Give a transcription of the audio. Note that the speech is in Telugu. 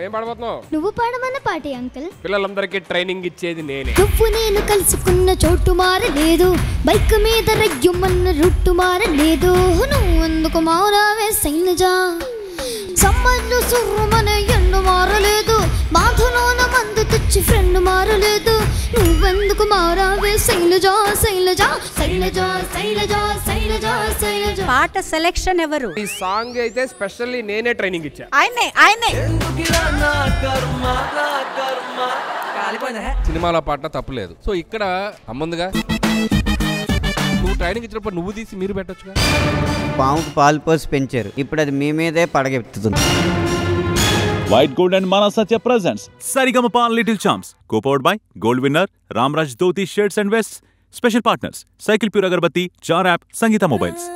ఏం పాడబోతున్నావు? నువ్వు పాడమన్న పాటే అంకుల్. పిల్లలందరికీ ట్రైనింగ్ ఇచ్చేది నేనే. నువ్వు నేను కలుసుకున్న చోటు మారలేదు, బైక్ మీద రయ్యుమన్న రూటు మారలేదు. నువ్వెందుకు మారావే శైలజ? సమ్మర్లు సుర్రుమన ఎండు మారలేదు, బాధలోన మందు తెచ్చి ఫ్రెండ్ మారలేదు. నువ్వెందుకు మారావే శైలజ శైలజ శైలజ శైలజ శైలజ శైలజ. పాట సెలెక్షన్ ఎవరు? ఈ సాంగ్ అయితే స్పెషల్లీ నేనే ట్రైనింగ్ ఇచ్చా. ఆయనే సినిమాలో పాట తప్పులేదు. సో ఇక్కడ అమ్మందిగా నువ్వు ట్రైనింగ్ ఇచ్చినప్పుడు నువ్వు తీసి మీరు పెట్టొచ్చుగా. పాముకు పాలు పోసి పెంచారు, ఇప్పుడు అది మీ మీదే పడగెత్తుతుంది. వైట్ గోల్డ్ అండ్ మానా సత్య presents Saregamapa little champs, co-powered by gold winner Ramraj dhoti shirts and vests. Special partners cycle pure agarbatti, jar app, Sangeetha mobiles.